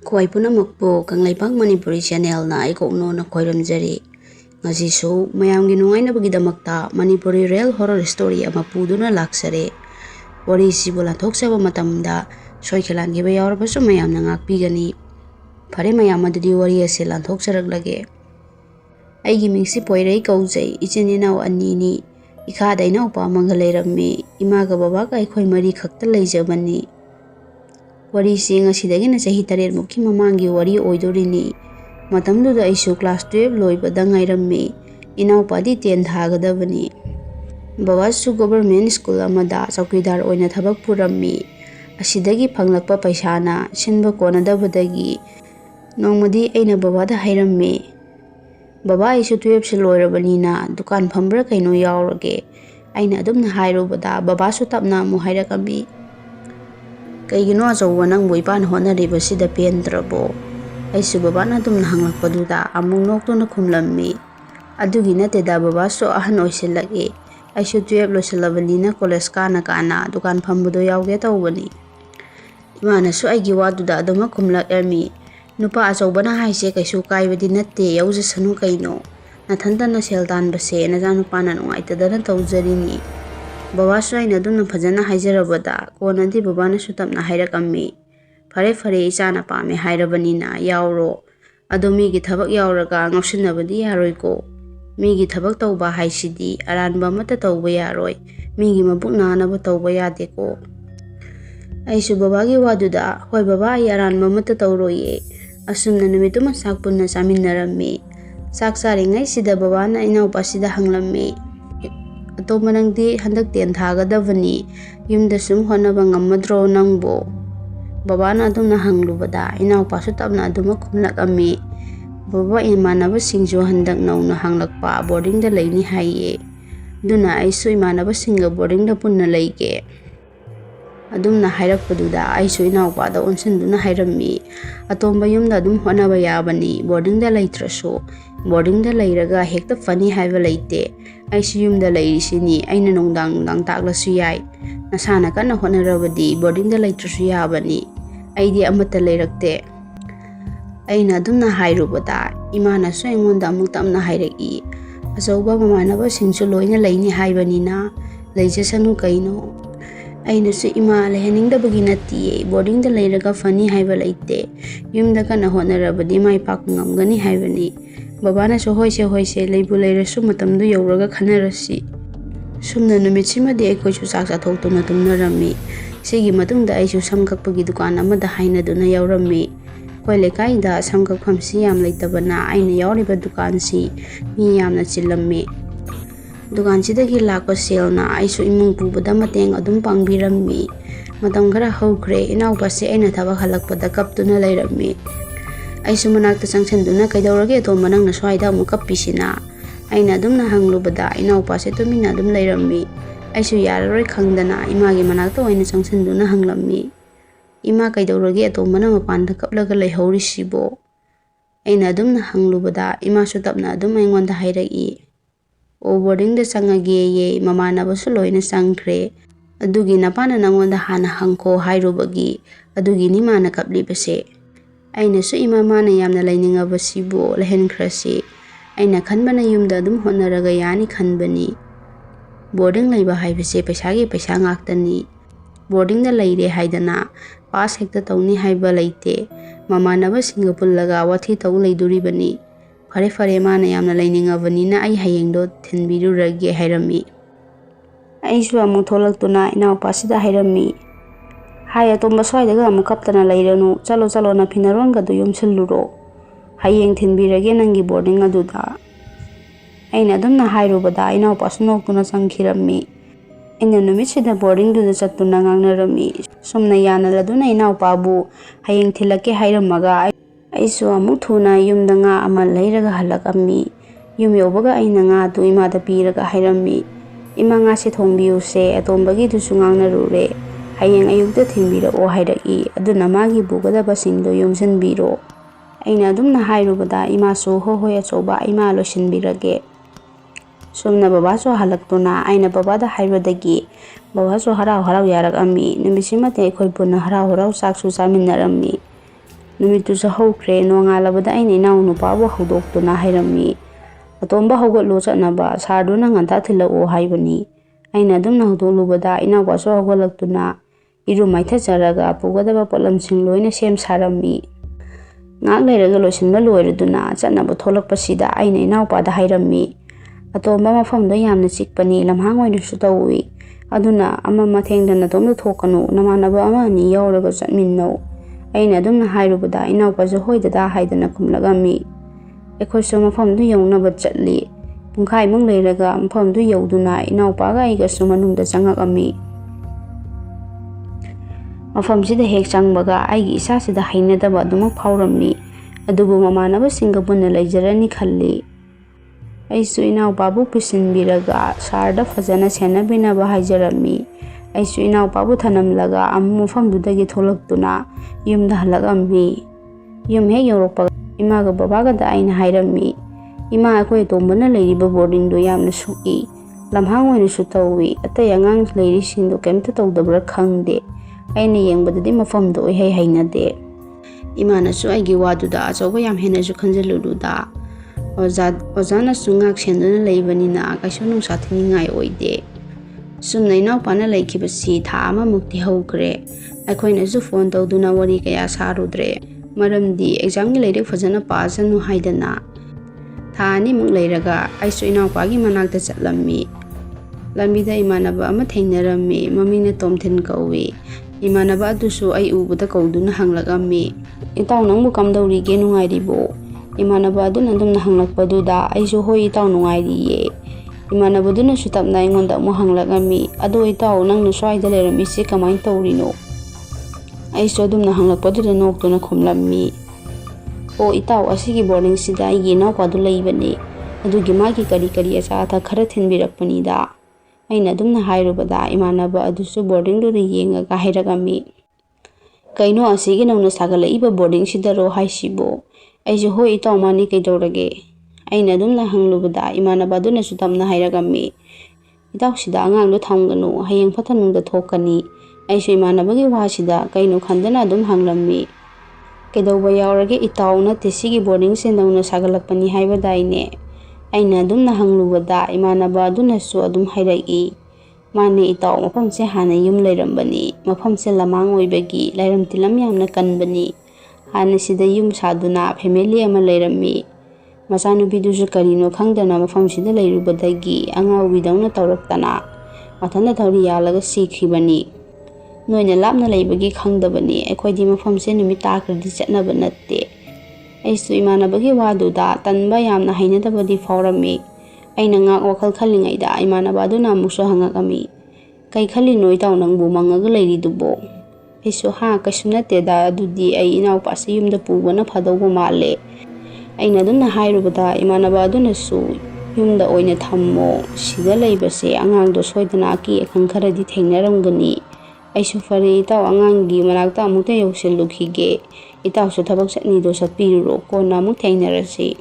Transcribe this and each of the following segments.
Khoi punamakpo Kanglaipak Manipuri channel na ikokno na khoiramjari. Ngasisu mayamgi nungainabagidamagta Manipuri real horror story ama puduna laksare. Wari sibu lanthokchaba matamda soikhelangiba yaurabasu mayamna ngakpigani. Phare mayam adudi wari ase lanthokcharaklage. Aigi mingsi poirei kaujai ichin inau anini. Ikhada inaupa amanga leirammi. Imaga babaga aikhoi mari khakta leijabani. Wari si ngasidagina chahi 3 mukhi mamangi wari oidorini. Matamduda aisu class 12 loibada ngairammi. Inaupadi 10 thagadabani. Babasu government school amada chaukidar oina thabak purammi. Asidagi phanglakpa paisana sinba konadabadagi nongmadi aina babada hairammi. Baba aisu 12 se loirabanina dukan phambra kaino yaurage. Aina adumna hairubada babasu tapna mu hairakami. Kaigino achauba nangbu ipan honariba sida pendrabo. Aisu babana adumna hanglakpaduda amung noktuna khumlammi. Adugi nateda babasu ahan oisilage. Aisu 12 loisilabani college kana dukan phambudo yauge tawbani. Imanasu aigi waduda aduma khumlakami. Nupa achaubana haise kaisu kaibadi natte yaujasanu kaino. Nathantana seldan base najanupana nungaitadana tawjarini. Babasu aina adumna phajana haijarabada konadi babana sutapna hairakami. Phare ichana pame hairabanina yauro. Ado migi thabak yauraga ngausinabadi yaroiko. Migi thabak tawba haisidi aranba mata tawba yaroi. Migi mabuk nanaba tawba yadeko. Aisu babagi waduda hoi baba ai aranba mata tawroye. Asumna numituma sak punna chaminnarammi. Sak charingai sida babana inaupa sida hanglammi. Atoma nangdi handak 10 thagadabani. Yumda sum honaba ngammadro nangbo. Babana adumna hanglubada inaupa su tapna aduma khumlakami. Baba imanaba singju handak Nouna hanglakpa boardingda leini haiye. Duna aisu imanaba singa boardingda punna leige. Adumna hairakpaduda aisu inaupa da onsanduna hairammi. Atomba yumda adum honaba yabani boardingda leitrasu. Boardingda leiraga hekta fani haiba leite. Aisu yumda leirisini aina nongdang taklasu yai. Nasana kana honarabadi boardingda leitrasu yabani. Aidi amata leirakte. Aina adumna hairubada imanasu aingonda amuk tamna hairaki. Achauba mamanaba singsu loina leini haibanina leijasanu kaino. Ainasu ima leheningdabagi natiye boardingda leiraga fani haiba leite. Yumda kana honarabadi maipak ngamgani haibani. Babana so hoise leibu leirasu matamdu yauraga khanarasi. Sumna numitsimadi aikhoisu chak chathokduna tumnarammi. Sigi matungda aisu samkakpagi dukan amada hainaduna yaurammi. Khoi lekaida samkakphamsi yam leitabana aina yauriba dukansi mi yamna chillammi. Dukansidagi lakpa selna aisu imung pubada mateng adum pangbirammi. Matam khara haukhre inaupase aina thabak halakpada kaptuna leirammi. Aisu manakta changsanduna kaidaurage atomba nangna swaida amu kappisina. Aina adumna hanglubada inaupase tumina adum leirammi. Aisu yararoi khangdana imagi manakta oina changsanduna hanglammi. Ima kaidaurage atombana mapanda kaplaga leihorisibo. Aina adumna hanglubada ima sutapna adum aingonda hairaki. O boardingda changage mamanabasu loina changkhre. Adugi napana nangonda hana hangko hairubagi. Adugi ni mana kaplibase. Aina su ima mana yamna lainingabasibo lehenkhrasi. Aina khanbana yumda adum honaraga yani khanbani. Boarding leiba haibase paisagi paisa ngaktani. Boardingda leire haidana pass hekta tawni haiba leite. Mamanaba singa pullaga wathi taw leiduribani. Phare mana yamna lainingabanina ai hayengdo thinbirurage hairammi. Aisu amu tholaktuna inaupa sida hairammi. Hai atomba swaidaga amu kaptana leiranu chalo na phinaronga du yumsilluro. Hayeng thinbirage nangi boarding aduda. Aina adumna hairubada inaupa sunoktuna changkhirammi. Ina numisida boarding duda chattuna ngangnarami. Sumna yanaladuna inaupabu hayeng thilake hairamaga aisu amu thuna yumda nga ama leiraga halakami. Yum yobaga aina nga du imada piraga hairammi. Ima nga si thongbiyuse atombagi dusu ngangnarure. Hayeng ayukta thinbira o hairaki aduna magi bugadaba singdo yumsanbiro. Aina adumna hairubada ima su hoi achauba ima losinbirage. Sumna babaso halaktuna aina babada haibadagi babaso harau yarakami numisimate aikhoi punna harau saksu chaminnarammi. Numittusu hꯧkhre nongalabada aina inau nupabu haudoktuna hairami. Atomba haugatlo chatnaba sarduna nganta thilako haibani. Aina adumna haudoklubada inaupasu haugatlaktuna iru maithacharaga pugadaba potlamsing loina sem sarami. Ngak leiraga loisinba loiraduna chatnaba tholakpasida aina inaupada hairami. Atomba mafamdo yamna chikpani lamhang oinasu tawi. Aduna ama mathengdana atomda thokanu namanaba ama ani yauraga chatminnau. Aina adumna hairubada inaupasu hoi dada haidana khumlagami. Ekhoisu mafamdu yaunaba chatli. Pungkhai mung leiraga mafamdu yauduna inaupaga aigasu manungda changakami. Mafamsida hek changbaga aigi isasida hainadaba adumak phaurammi. Adubu mamanabasinga punna leijarani khalli. Aisu inaupabu pisinbiraga sarda fajana senabinaba haijarammi. Aisu inaupabu thanamlaga amu mafamdudagi tholaktuna yumda halagammi. Yum hek yorokpaga imaga babaga da aina hairammi. Ima akoi tombana leiriba boardingdo yamna suki. Lamhang oinasu tawi atai angang leirisindo kemta tawdabra khangde. Aina yengbadadi mafamdo oihai hainade. Imanasu aigi waduda achauba yam henasu khanjalududa. Ozanasu ngak senduna leibanina kaisu nungsa thiningai oide. Sumna inaupana laikibasi tha ama mukti haukre. Aikoinasu phone tawduna wari kaya sarudre. Maramdi exam gi leirik fajana pasanu haidana. Tha ani muk leiraga aisu inaupagi manakta chatlammi. Lambida imanaba ama thengnarammi mamingna tomthin kawi. Imanaba adusu ai ubada kauduna hanglakami. Itaw nangbu kamdaurige nungairibo. Imanaba aduna adumna hanglakpaduda aisu hoi itaw nungairiye. Imanaba aduna sutapna ingonda amu hanglakami. Ado itaw nangna swaida leiramisi kamain tawrino. Aisu adumna hanglakpaduda noktuna khumlammi. O itaw asigi boarding sida aigi inaupadu leibani. Adugi magi kari acha atha khara thinbirakpanida. Aina adumna hairubada imanaba adusu boarding do yengaga hairagami. Kaino asigi nauna sagalaiba boarding sidaro haisibo. Aisu hoi itaw mani kaidorage. Aina adumna hanglubada imanaba aduna sutapna hairagami. Itaw sida angangdo thamganu hayeng phathanungda thokani. Aisu imanabagi wasida kaino khandana adum hanglammi. Kaidawba yaurage itaw nate sigi boarding sendauna sagalakpani haibadaine. Aina adumna hanglubada imanaba adunasu adum hairagi. Mani itaw mafamse hana yum leirambani. Mafamse lamang oibagi leiram tilam yamna kanbani. Hana sida yum saduna family ama leirammi. Masanubidusu karino khangdana mafamsida leirubadagi angawidawna tawraktana. Mathana thawri yalaga sikhibani. Noina lapna leibagi khangdabani. Aikhoidi mafamse numit takradi chatnaba natte. Aisu imanabagi waduda tanba yamna hainadabadi faurammi. Aina ngak wakhal khalingaida imanaba aduna amusu hangakami. Kai khalino itaw nangbu mangaga leiridubo. Aisu kaisu natteda adudi ai inaupasi yumda pubana phadawba male. Aina aduna hairubada imanaba adunasu yumda oina thammo. Sida leibase angangdo soidana aki akhang kharadi thengnaramgani. Aisu fari itaw angangi manakta amukta yausilukhige. Itaw su thabak chatnido satpiruro kona amuk thengnarasi.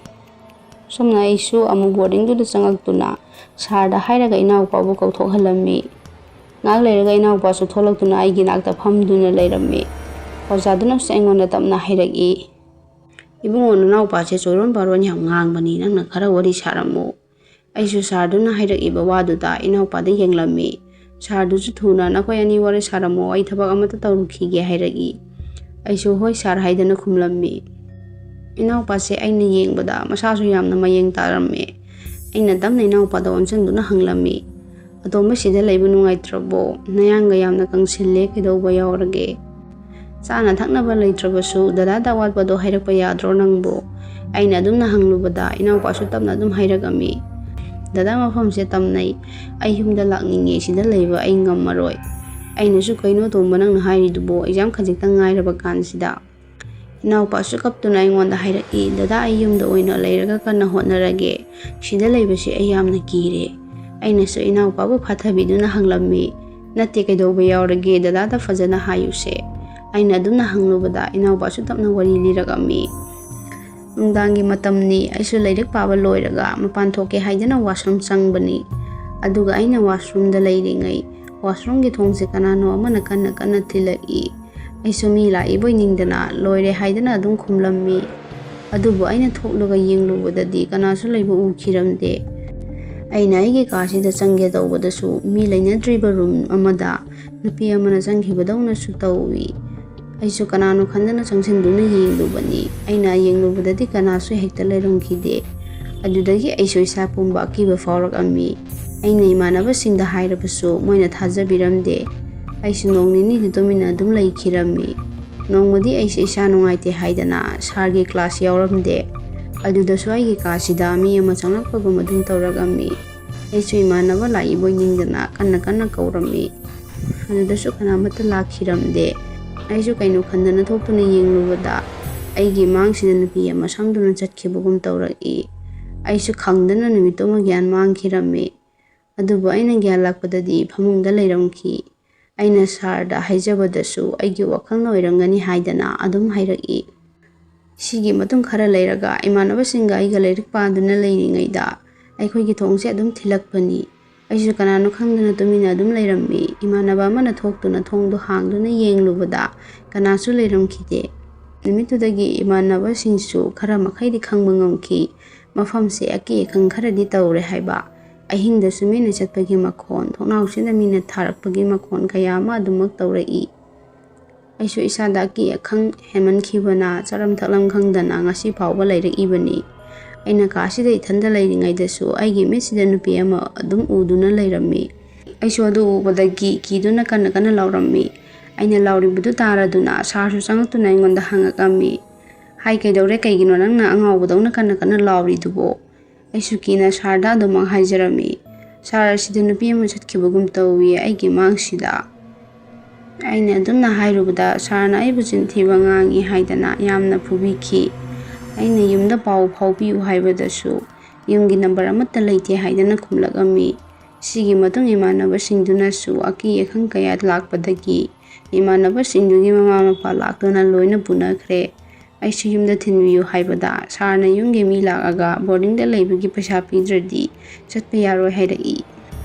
Somna aisu amu boarding do changaktuna sarda hairaga inaupabu kauthokhalammi. Ngak leiraga inaupasu tholaktuna aigi nakta phamduna leirammi. Ozaduna sengonda tapna hairagi. Ibungo naupase choron paron yam ngangbani nangna khara wari sarammo. Aisu sarduna hairagiba waduda inaupada yenglammi. Sardusu thuna nakhoi ani wari sarammo ai thabak amata tawrukhige hairagi. Aisu hoi sar haidana khumlammi. Inaupase aina yengbada masasu yamna mayeng taramme. Aina damna inaupada onchanduna hanglammi. Atomba sida leiba nungaitrabo nayanga yamna kangsille kaidawba yaurage. Chana thaknaba leitrabasu dadada watpado hairakpa yadro nangbo. Aina adumna hanglubada inaupasu tapna adum hairagami. Dada mafamse tamnai ai humda lakninge sida leiba ai ngammaroi. Ainasu kaino tomba nangna hairidubo exam khajikta ngairaba kansida. Inaupasu kaptuna ingonda hairaki dada ai yumda oina leiraga kana hotnarage. Sida leibasi ai yamna kire. Ainasu inaupabu phathabiduna hanglammi. Natte kaidawba yaurage dadada fajana hayuse. Aina adumna hanglubada inaupasu tapna wari liragami. Nungdangi matamni aisu leirik paba loiraga mapan thoke haidana washroom changbani. Aduga aina washroom da leiringai. Washroom gi thongse kanano amana kana thilai. ꯑꯩꯁꯨ ꯃꯤ ꯂꯥꯛꯏꯕꯣꯏ ꯅꯤꯡꯗꯅ ꯂꯣꯏꯔꯦ ꯍꯥꯏꯗꯅ ꯑꯗꯨꯝ ꯈꯨꯝꯂꯝꯃꯤ꯫ ꯑꯗꯨꯕꯨ ꯑꯩꯅ ꯊꯣꯛꯂꯒ ꯌꯦꯡꯂꯨꯕꯗꯗꯤ ꯀꯅꯥꯁꯨ ꯂꯩꯕ ꯎꯈꯤꯔꯝꯗꯦ꯫ ꯑꯩꯅ ꯑꯩꯒꯤ ꯀꯥꯁꯤꯗ ꯆꯪꯒꯦ ꯇꯧꯕꯗꯁꯨ ꯃꯤ ꯂꯩꯅꯗ꯭ꯔꯤꯕ ꯔꯨꯝ ꯑꯃꯗ ꯅꯨꯄꯤ ꯑꯃꯅ ꯆꯪꯈꯤꯕꯗꯧꯅꯁꯨ ꯇꯧꯏ꯫ ꯑꯩꯁꯨ ꯀꯅꯥꯅꯣ ꯈꯟꯗꯅ ꯆꯪꯁꯤꯟꯗꯨꯅ ꯌꯦꯡꯂꯨꯕꯅꯤ꯫ ꯑꯩꯅ ꯌꯦꯡꯂꯨꯕꯗꯗꯤ ꯀꯅꯥꯁꯨ ꯍꯦꯛꯇ ꯂꯩꯔꯝꯈꯤꯗꯦ꯫ ꯑꯗꯨꯗꯒꯤ ꯑꯩꯁꯨ ꯏꯁꯥ ꯄꯨꯝꯕ ꯑꯀꯤꯕ ꯐꯥꯎꯔꯛꯑꯝꯃꯤ꯫ ꯑꯩꯅ ꯏꯃꯥꯟꯅꯕꯁꯤꯡꯗ ꯍꯥꯏꯔꯕꯁꯨ ꯃꯣꯏꯅ ꯊꯥꯖꯕꯤꯔꯝꯗꯦ꯫ ꯑꯩꯁꯨ ꯅꯣꯡ ꯅꯤꯅꯤꯗꯤ ꯇꯨꯃꯤꯟꯅ ꯑꯗꯨꯝ ꯂꯩꯈꯤꯔꯝꯃꯤ꯫ ꯅꯣꯡꯃꯗꯤ ꯑꯩꯁꯦ ꯏꯁꯥ ꯅꯨꯡꯉꯥꯏꯇꯦ ꯍꯥꯏꯗꯅ ꯁꯥꯔꯒꯤ ꯀ꯭ꯂꯥꯁ ꯌꯥꯎꯔꯝꯗꯦ꯫ ꯑꯗꯨꯗꯁꯨ ꯑꯩꯒꯤ ꯀꯥꯁꯤꯗ ꯃꯤ ꯑꯃ ꯆꯪꯂꯛꯄꯒꯨꯝ ꯑꯗꯨꯝ ꯇꯧꯔꯛꯑꯝꯃꯤ꯫ ꯑꯩꯁꯨ ꯏꯃꯥꯟꯅꯕ ꯂꯥꯛꯏꯕꯣꯏ ꯅꯤꯡꯗꯅ ꯀꯟꯅ ꯀꯧꯔꯝꯃꯤ꯫ ꯑꯗꯨꯗꯁꯨ ꯀꯅꯥꯃꯠꯇ ꯂꯥꯛꯈꯤꯔꯝꯗꯦ꯫ ꯑꯩꯁꯨ ꯀꯩꯅꯣ ꯈꯟꯗꯅ ꯊꯣꯛꯇꯨꯅ ꯌꯦꯡꯂꯨꯕꯗ ꯑꯩꯒꯤ ꯃꯥꯡꯁꯤꯗ ꯅꯨꯄꯤ ꯑꯃ ꯁꯪꯗꯨꯅ ꯆꯠꯈꯤꯕꯒꯨꯝ ꯇꯧꯔꯛꯏ꯫ ꯑꯩꯁꯨ ꯈꯪꯗꯅ ꯅꯨꯃꯤꯠꯇꯨꯃ ꯒ꯭ꯌꯥꯟ ꯃꯥꯡꯈꯤꯔꯝꯃꯤ꯫ ꯑꯗꯨꯕꯨ ꯑꯩꯅ ꯒ꯭ꯌꯥꯟ ꯂꯥꯛꯄꯗꯗꯤ ꯐꯃꯨꯡꯗ ꯂꯩꯔꯝꯈꯤ꯫ ꯑꯩꯅ ꯁꯥꯔꯗ ꯍꯥꯏꯖꯕꯗꯁꯨ ꯑꯩꯒꯤ ꯋꯥꯈꯜꯅ ꯑꯣꯏꯔꯝꯒꯅꯤ ꯍꯥꯏꯗꯅ ꯑꯗꯨꯝ ꯍꯥꯏꯔꯛꯏ꯫ ꯁꯤꯒꯤ ꯃꯇꯨꯡ ꯈꯔ ꯂꯩꯔꯒ ꯏꯃꯥꯟꯅꯕꯁꯤꯡꯒ ꯑꯩꯒ ꯂꯥꯏꯔꯤꯛ ꯄꯥꯗꯨꯅ ꯂꯩꯔꯤꯉꯩꯗ ꯑꯩꯈꯣꯏꯒꯤ ꯊꯣꯡꯁꯦ ꯑꯗꯨꯝ ꯊꯤꯜꯂꯛꯄꯅꯤ꯫ ꯑꯩꯁꯨ ꯀꯅꯥꯅꯣ ꯈꯪꯗꯅ ꯇꯨꯃꯤꯟꯅ ꯑꯗꯨꯝ ꯂꯩꯔꯝꯃꯤ꯫ ꯏꯃꯥꯟꯅꯕ ꯑꯃꯅ ꯊꯣꯛꯇꯨꯅ ꯊꯣꯡꯗꯣ ꯍꯥꯡꯗꯨꯅ ꯌꯦꯡꯂꯨꯕꯗ ꯀꯅꯥꯁꯨ ꯂꯩꯔꯝꯈꯤꯗꯦ꯫ ꯅꯨꯃꯤꯠꯇꯨꯗꯒꯤ ꯏꯃꯥꯟꯅꯕꯁꯤꯡꯁꯨ ꯈꯔ ꯃꯈꯩꯗꯤ ꯈꯪꯕ ꯉꯝꯈꯤ ꯃꯐꯝꯁꯦ ꯑꯀꯤ ꯑꯈꯪ ꯈꯔꯗꯤ ꯇꯧꯔꯦ ꯍꯥꯏꯕ꯫ ꯑꯍꯤꯡꯗꯁꯨ ꯃꯤꯅ ꯆꯠꯄꯒꯤ ꯃꯈꯣꯟ, ꯊꯣꯡꯅꯥꯎꯁꯤꯗ ꯃꯤꯅ ꯊꯥꯔꯛꯄꯒꯤ ꯃꯈꯣꯟ ꯀꯌꯥ ꯑꯃ ꯑꯗꯨꯃꯛ ꯇꯧꯔꯛꯏ꯫ ꯑꯩꯁꯨ ꯏꯁꯥꯗ ꯑꯀꯤ ꯑꯈꯪ ꯍꯦꯟꯃꯟꯈꯤꯕꯅ ꯆꯥꯔꯝ ꯊꯛꯂꯝ ꯈꯪꯗꯅ ꯉꯁꯤ ꯐꯥꯎꯕ ꯂꯩꯔꯛꯏꯕꯅꯤ꯫ ꯑꯩꯅ ꯀꯥꯁꯤꯗ ꯏꯊꯟꯇ ꯂꯩꯔꯤꯉꯩꯗꯁꯨ ꯑꯩꯒꯤ ꯃꯤꯠꯁꯤꯗ ꯅꯨꯄꯤ ꯑꯃ ꯑꯗꯨꯝ ꯎꯗꯨꯅ ꯂꯩꯔꯝꯃꯤ꯫ ꯑꯩꯁꯨ ꯑꯗꯨ ꯎꯕꯗꯒꯤ ꯀꯤꯗꯨꯅ ꯀꯟꯅ ꯂꯥꯎꯔꯝꯃꯤ꯫ ꯑꯩꯅ ꯂꯥꯎꯔꯤꯕꯗꯨ ꯇꯥꯔꯗꯨꯅ ꯁꯥꯔꯁꯨ ꯆꯪꯂꯛꯇꯨꯅ ꯑꯩꯉꯣꯟꯗ ꯍꯪꯉꯛꯑꯝꯃꯤ꯫ "ꯍꯥꯏ, ꯀꯩꯗꯧꯔꯦ? ꯀꯩꯒꯤꯅꯣ ꯅꯪꯅ ꯑꯉꯥꯎꯕꯗꯧꯅ ꯀꯟꯅ ꯂꯥꯎꯔꯤꯗꯨꯕꯣ?" ꯑꯩꯁꯨ ꯀꯤꯅ ꯁꯥꯔꯗ ꯑꯗꯨꯃꯛ ꯍꯥꯏꯖꯔꯝꯃꯤ꯫ "ꯁꯥꯔ, ꯑꯁꯤꯗ ꯅꯨꯄꯤ ꯑꯃ ꯆꯠꯈꯤꯕꯒꯨꯝ ꯇꯧꯏ ꯑꯩꯒꯤ ꯃꯥꯡꯁꯤꯗ." ꯑꯩꯅ ꯑꯗꯨꯝꯅ ꯍꯥꯏꯔꯨꯕꯗ ꯁꯥꯔꯅ ꯑꯩꯕꯨ ꯆꯤꯟꯊꯤꯕ ꯉꯥꯡꯏ ꯍꯥꯏꯗꯅ ꯌꯥꯝꯅ ꯐꯨꯕꯤꯈꯤ꯫ ꯑꯩꯅ ꯌꯨꯝꯗ ꯄꯥꯎ ꯐꯥꯎꯕꯤꯌꯨ ꯍꯥꯏꯕꯗꯁꯨ ꯌꯨꯝꯒꯤ ꯅꯝꯕꯔ ꯑꯃꯠꯇ ꯂꯩꯇꯦ ꯍꯥꯏꯗꯅ ꯈꯨꯝꯂꯛꯑꯝꯃꯤ꯫ ꯁꯤꯒꯤ ꯃꯇꯨꯡ ꯏꯃꯥꯟꯅꯕꯁꯤꯡꯗꯨꯅꯁꯨ ꯑꯀꯤ ꯑꯈꯪ ꯀꯌꯥ ꯂꯥꯛꯄꯗꯒꯤ ꯏꯃꯥꯟꯅꯕꯁꯤꯡꯗꯨꯒꯤ ꯃꯃꯥ ꯃꯄꯥ ꯂꯥꯛꯇꯨꯅ ꯂꯣꯏꯅ ꯄꯨꯅꯈ꯭ꯔꯦ꯫ ꯑꯩꯁꯨ ꯌꯨꯝꯗ ꯊꯤꯟꯕꯤꯌꯨ ꯍꯥꯏꯕꯗ ꯁꯥꯔꯅ ꯌꯨꯝꯒꯤ ꯃꯤ ꯂꯥꯛꯑꯒ ꯕꯣꯔꯗꯤꯡꯗ ꯂꯩꯕꯒꯤ ꯄꯩꯁꯥ ꯄꯤꯗ꯭ꯔꯗꯤ ꯆꯠꯄ ꯌꯥꯔꯣꯏ ꯍꯥꯏꯔꯛꯏ꯫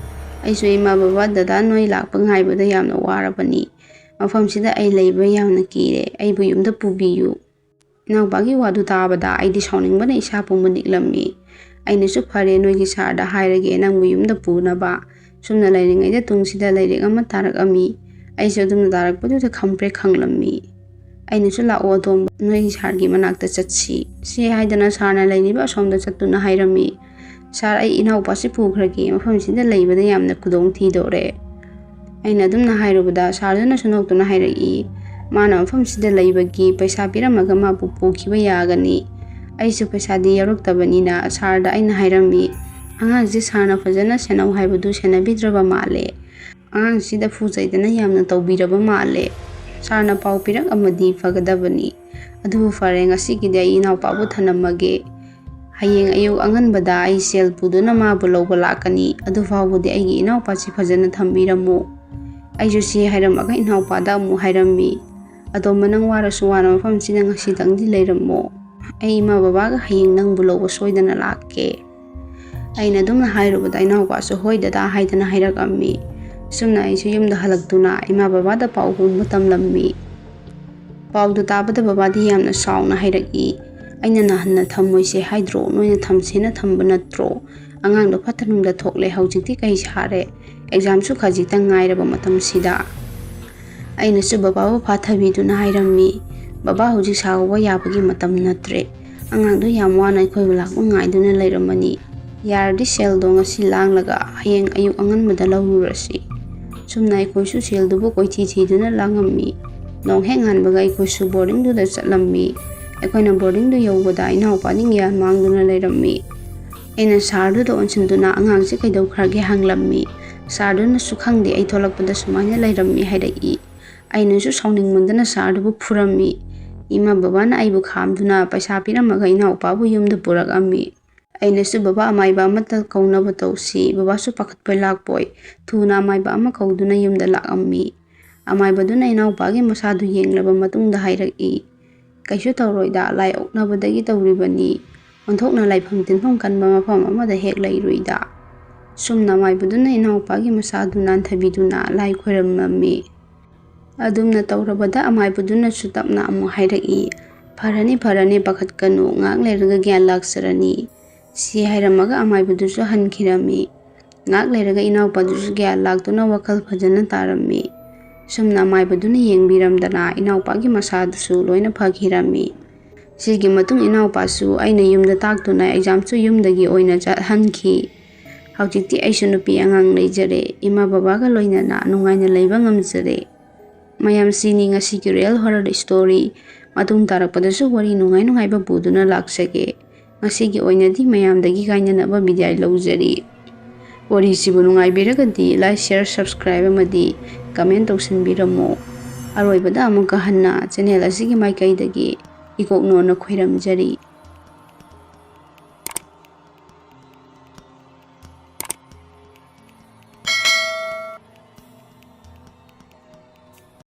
ꯑꯩꯁꯨ ꯏꯃꯥ ꯕꯕꯥ, ꯗꯗꯥ ꯅꯣꯏ ꯂꯥꯛꯄ ꯉꯥꯏꯕꯗ ꯌꯥꯝꯅ ꯋꯥꯔꯕꯅꯤ꯫ ꯃꯐꯝꯁꯤꯗ ꯑꯩ ꯂꯩꯕ ꯌꯥꯝꯅ ꯀꯤꯔꯦ꯫ ꯑꯩꯕꯨ ꯌꯨꯝꯗ ꯄꯨꯕꯤꯌꯨ꯫ ꯏꯅꯥꯎꯄꯥꯒꯤ ꯋꯥꯗꯨ ꯇꯥꯕꯗ ꯑꯩꯗꯤ ꯁꯥꯎꯅꯤꯡꯕꯅ ꯏꯁꯥ ꯄꯨꯝꯕ ꯅꯤꯛꯂꯝꯃꯤ꯫ ꯑꯩꯅꯁꯨ "ꯐꯔꯦ, ꯅꯣꯏꯒꯤ ꯁꯥꯔꯗ ꯍꯥꯏꯔꯒꯦ ꯅꯪꯕꯨ ꯌꯨꯝꯗ ꯄꯨꯅꯕ." ꯁꯨꯝꯅ ꯂꯩꯔꯤꯉꯩꯗ ꯇꯨꯡꯁꯤꯗ ꯂꯥꯏꯔꯤꯛ ꯑꯃ ꯇꯥꯔꯛꯑꯝꯃꯤ꯫ ꯑꯩꯁꯨ ꯑꯗꯨꯝꯅ ꯇꯥꯔꯛꯄꯗꯨꯗ ꯈꯪꯄ꯭ꯔꯦꯛ ꯈꯪꯂꯝꯃꯤ꯫ ꯑꯩꯅꯁꯨ "ꯂꯥꯛꯑꯣ ꯑꯇꯣꯝꯕ, ꯅꯣꯏꯒꯤ ꯁꯥꯔꯒꯤ ꯃꯅꯥꯛꯇ ꯆꯠꯁꯤ." ꯁꯤ ꯍꯥꯏꯗꯅ ꯁꯥꯔꯅ ꯂꯩꯔꯤꯕ ꯑꯁꯣꯝꯗ ꯆꯠꯇꯨꯅ ꯍꯥꯏꯔꯝꯃꯤ꯫ "ꯁꯥꯔ, ꯑꯩ ꯏꯅꯥꯎꯄꯥꯁꯤ ꯄꯨꯈ꯭ꯔꯒꯦ꯫ ꯃꯐꯝꯁꯤꯗ ꯂꯩꯕꯗ ꯌꯥꯝꯅ ꯈꯨꯗꯣꯡ ꯊꯤꯗꯣꯔꯦ." ꯑꯩꯅ ꯑꯗꯨꯝꯅ ꯍꯥꯏꯔꯨꯕꯗ ꯁꯥꯔꯗꯨꯅꯁꯨ ꯅꯣꯛꯇꯨꯅ ꯍꯥꯏꯔꯛꯏ꯫ "ꯃꯥꯅ ꯃꯐꯝꯁꯤꯗ ꯂꯩꯕꯒꯤ ꯄꯩꯁꯥ ꯄꯤꯔꯝꯃꯒ ꯃꯥꯕꯨ ꯄꯨꯈꯤꯕ ꯌꯥꯒꯅꯤ." ꯑꯩꯁꯨ ꯄꯩꯁꯥꯗꯤ ꯌꯥꯎꯔꯛꯇꯕꯅꯤꯅ ꯁꯥꯔꯗ ꯑꯩꯅ ꯍꯥꯏꯔꯝꯃꯤ꯫ "ꯑꯉꯥꯡꯁꯤ ꯁꯥꯔꯅ ꯐꯖꯅ ꯁꯦꯟꯅꯧ ꯍꯥꯏꯕꯗꯨ ꯁꯦꯟꯅꯕꯤꯗ꯭ꯔꯕ ꯃꯥꯜꯂꯦ. ꯑꯉꯥꯡꯁꯤꯗ ꯐꯨ ꯆꯩꯗꯅ ꯌꯥꯝꯅ ꯇꯧꯕꯤꯔꯕ ꯃꯥꯜꯂꯦ. ꯁꯥꯔꯅ ꯄꯥꯎ ꯄꯤꯔꯛꯑꯝꯃꯗꯤ ꯐꯒꯗꯕꯅꯤ. ꯑꯗꯨꯕꯨ ꯐꯔꯦ, ꯉꯁꯤꯒꯤꯗꯤ ꯑꯩ ꯏꯅꯥꯎꯄꯥꯕꯨ ꯊꯅꯝꯃꯒꯦ. ꯍꯌꯦꯡ ꯑꯌꯨꯛ ꯑꯉꯟꯕꯗ ꯑꯩ ꯁꯦꯜ ꯄꯨꯗꯨꯅ ꯃꯥꯕꯨ ꯂꯧꯕ ꯂꯥꯛꯀꯅꯤ. ꯑꯗꯨꯐꯥꯎꯕꯗꯤ ꯑꯩꯒꯤ ꯏꯅꯥꯎꯄꯥꯁꯤ ꯐꯖꯅ ꯊꯝꯕꯤꯔꯝꯃꯨ." ꯑꯩꯁꯨ ꯁꯤ ꯍꯥꯏꯔꯝꯃꯒ ꯏꯅꯥꯎꯄꯥꯗ ꯑꯃꯨꯛ ꯍꯥꯏꯔꯝꯃꯤ꯫ "ꯑꯇꯣꯝꯕ, ꯅꯪ ꯋꯥꯔꯁꯨ ꯋꯥꯅ ꯃꯐꯝꯁꯤꯗ ꯉꯁꯤꯗꯪꯗꯤ ꯂꯩꯔꯝꯃꯣ. ꯑꯩ ꯏꯃꯥ ꯕꯕꯥꯒ ꯍꯌꯦꯡ ꯅꯪꯕꯨ ꯂꯧꯕ ꯁꯣꯏꯗꯅ ꯂꯥꯛꯀꯦ." ꯑꯩꯅ ꯑꯗꯨꯝꯅ ꯍꯥꯏꯔꯨꯕꯗ ꯏꯅꯥꯎꯄꯥꯁꯨ "ꯍꯣꯏ ꯗꯗꯥ" ꯍꯥꯏꯗꯅ ꯍꯥꯏꯔꯛꯑꯝꯃꯤ꯫ ꯁꯨꯝꯅ ꯑꯩꯁꯨ ꯌꯨꯝꯗ ꯍꯜꯂꯛꯇꯨꯅ ꯏꯃꯥ ꯕꯕꯥꯗ ꯄꯥꯎ ꯄꯨꯝꯕ ꯇꯝꯂꯝꯃꯤ꯫ ꯄꯥꯎꯗꯨ ꯇꯥꯕꯗ ꯕꯕꯥꯗꯤ ꯌꯥꯝꯅ ꯁꯥꯎꯅ ꯍꯥꯏꯔꯛꯏ꯫ "ꯑꯩꯅ ꯅꯍꯥꯟꯅ ꯊꯝꯃꯣꯏꯁꯦ ꯍꯥꯏꯗ꯭ꯔꯣ? ꯅꯣꯏꯅ ꯊꯝꯁꯦꯅ ꯊꯝꯕ ꯅꯠꯇ꯭ꯔꯣ? ꯑꯉꯥꯡꯗꯣ ꯐꯠꯇ ꯊꯣꯛꯂꯦ. ꯍꯧꯖꯤꯛꯇꯤ ꯀꯩ ꯁꯥꯔꯦ? ꯑꯦꯛꯖꯥꯝꯁꯨ ꯈꯖꯤꯛꯇꯪ ꯉꯥꯏꯔꯕ ꯃꯇꯝꯁꯤꯗ." ꯑꯩꯅꯁꯨ ꯕꯕꯥꯕꯨ ꯐꯥꯊꯕꯤꯗꯨꯅ ꯍꯥꯏꯔꯝꯃꯤ꯫ "ꯕꯕꯥ, ꯍꯧꯖꯤꯛ ꯁꯥꯎꯕ ꯌꯥꯕꯒꯤ ꯃꯇꯝ ꯅꯠꯇ꯭ꯔꯦ. ꯑꯉꯥꯡꯗꯣ ꯌꯥꯝ ꯋꯥꯅ ꯑꯩꯈꯣꯏꯕꯨ ꯂꯥꯛꯄ ꯉꯥꯏꯗꯨꯅ ꯂꯩꯔꯝꯃꯅꯤ. ꯌꯥꯔꯗꯤ ꯁꯦꯜꯗꯣ ꯉꯁꯤ ꯂꯥꯡꯂꯒ ꯍꯌꯦꯡ ꯑꯌꯨꯛ ꯑꯉꯟꯕꯗ ꯂꯧꯔꯨꯔꯁꯤ." ꯁꯨꯝꯅ ꯑꯩꯈꯣꯏꯁꯨ ꯁꯦꯜꯗꯨꯕꯨ ꯀꯣꯏꯊꯤ ꯊꯤꯗꯨꯅ ꯂꯥꯡꯉꯝꯃꯤ꯫ ꯅꯣꯡ ꯍꯦꯛ ꯉꯥꯟꯕꯒ ꯑꯩꯈꯣꯏꯁꯨ ꯕꯣꯔꯗꯤꯡꯗꯨꯗ ꯆꯠꯂꯝꯃꯤ꯫ ꯑꯩꯈꯣꯏꯅ ꯕꯣꯔꯗꯤꯡꯗꯨ ꯌꯧꯕꯗ ꯏꯅꯥꯎꯄꯥꯗꯤ ꯒ꯭ꯌꯥꯟ ꯃꯥꯡꯗꯨꯅ ꯂꯩꯔꯝꯃꯤ꯫ ꯑꯩꯅ ꯁꯥꯔꯗꯨꯗ ꯑꯣꯟꯁꯤꯟꯗꯨꯅ "ꯑꯉꯥꯡꯁꯤ ꯀꯩꯗꯧꯈ꯭ꯔꯒꯦ?" ꯍꯪꯂꯝꯃꯤ꯫ ꯁꯥꯔꯗꯨꯅꯁꯨ "ꯈꯪꯗꯦ, ꯑꯩ ꯊꯣꯛꯂꯛꯄꯗ ꯁꯨꯃꯥꯏꯅ ꯂꯩꯔꯝꯃꯤ" ꯍꯥꯏꯔꯛꯏ꯫ ꯑꯩꯅꯁꯨ ꯁꯥꯎꯅꯤꯡꯃꯟꯗꯅ ꯁꯥꯔꯗꯨꯕꯨ ꯐꯨꯔꯝꯃꯤ꯫ ꯏꯃꯥ ꯕꯕꯥꯅ ꯑꯩꯕꯨ ꯈꯥꯝꯗꯨꯅ ꯄꯩꯁꯥ ꯄꯤꯔꯝꯃꯒ ꯏꯅꯥꯎꯄꯥꯕꯨ yumda purak'ammi. Ainasu baba amaiba amata kaunaba tausi, babasu pakhatpoi lakpoi, thuna amaiba ama kauduna yumda lak'ammi. Amaibaduna inaupagi masadu yenglaba matungda hairak'i. Kaisu tauroida lai oknabadagi tauribani, onthokna laifam tinfam kanba mafam amada hek lairuida. Sumna amaibaduna inaupagi masadu nanthabiduna lai khoiramammi. ꯑꯗꯨꯝꯅ ꯇꯧꯔꯕꯗ ꯑꯃꯥꯏꯕꯗꯨꯅꯁꯨ ꯇꯞꯅ ꯑꯃꯨꯛ ꯍꯥꯏꯔꯛꯏ, ꯐꯔꯅꯤ ꯐꯔꯅꯤ ꯄꯥꯈꯠꯀꯅꯨ, ꯉꯥꯛ ꯂꯩꯔꯒ ꯒ꯭ꯌꯥꯟ ꯂꯥꯛꯆꯔꯅꯤ꯫ ꯁꯤ ꯍꯥꯏꯔꯝꯃꯒ ꯑꯃꯥꯏꯕꯗꯨꯁꯨ ꯍꯟꯈꯤꯔꯝꯃꯤ꯫ ꯉꯥꯛ ꯂꯩꯔꯒ ꯏꯅꯥꯎꯄꯥꯗꯨꯁꯨ ꯒ꯭ꯌꯥꯟ ꯂꯥꯛꯇꯨꯅ ꯋꯥꯈꯜ ꯐꯖꯅ ꯇꯥꯔꯝꯃꯤ꯫ ꯁꯨꯝꯅ ꯑꯃꯥꯏꯕꯗꯨꯅ ꯌꯦꯡꯕꯤꯔꯝꯗꯅ ꯏꯅꯥꯎꯄꯥꯒꯤ ꯃꯁꯥꯗꯨꯁꯨ ꯂꯣꯏꯅ ꯐꯈꯤꯔꯝꯃꯤ꯫ ꯁꯤꯒꯤ ꯃꯇꯨꯡ ꯏꯅꯥꯎꯄꯥꯁꯨ ꯑꯩꯅ ꯌꯨꯝꯗ ꯇꯥꯛꯇꯨꯅ ꯑꯦꯛꯖꯥꯝꯁꯨ ꯌꯨꯝꯗꯒꯤ ꯑꯣꯏꯅ ꯆꯠꯍꯟꯈꯤ꯫ ꯍꯧꯖꯤꯛꯇꯤ ꯑꯩꯁꯨ ꯅꯨꯄꯤ ꯑꯉꯥꯡ ꯂꯩꯖꯔꯦ, ꯏꯃꯥ ꯕꯕꯥꯒ ꯂꯣꯏꯅꯅ ꯅꯨꯡꯉꯥꯏꯅ ꯂꯩꯕ ꯉꯝꯖꯔꯦ꯫ ꯃꯌꯥꯝ ꯁꯤꯅꯤ ꯉꯁꯤꯒꯤ ꯔꯤꯌꯦꯜ ꯍꯣꯔꯔ ꯁ꯭ꯇꯣꯔꯤ꯫ ꯃꯇꯨꯡ ꯇꯥꯔꯛꯄꯗꯁꯨ ꯋꯥꯔꯤ ꯅꯨꯡꯉꯥꯏꯕ ꯄꯨꯗꯨꯅ ꯂꯥꯛꯆꯒꯦ꯫ ꯉꯁꯤꯒꯤ ꯑꯣꯏꯅꯗꯤ ꯃꯌꯥꯝꯗꯒꯤ ꯀꯥꯏꯅꯅꯕ ꯕꯤꯗꯥꯏ ꯂꯧꯖꯔꯤ꯫ ꯋꯥꯔꯤꯁꯤꯕꯨ ꯅꯨꯡꯉꯥꯏꯕꯤꯔꯒꯗꯤ ꯂꯥꯏꯛ, ꯁꯦꯌꯔ, ꯁꯕꯁꯀ꯭ꯔꯥꯏꯕ ꯑꯃꯗꯤ ꯀꯃꯦꯟ ꯇꯧꯁꯤꯟꯕꯤꯔꯝꯃꯣ꯫ ꯑꯔꯣꯏꯕꯗ ꯑꯃꯨꯛꯀ ꯍꯟꯅ ꯆꯦꯅꯦꯜ ꯑꯁꯤꯒꯤ ꯃꯥꯏꯀꯩꯗꯒꯤ ꯏꯀꯣꯛꯅꯣꯅ ꯈꯣꯏꯔꯝꯖꯔꯤ꯫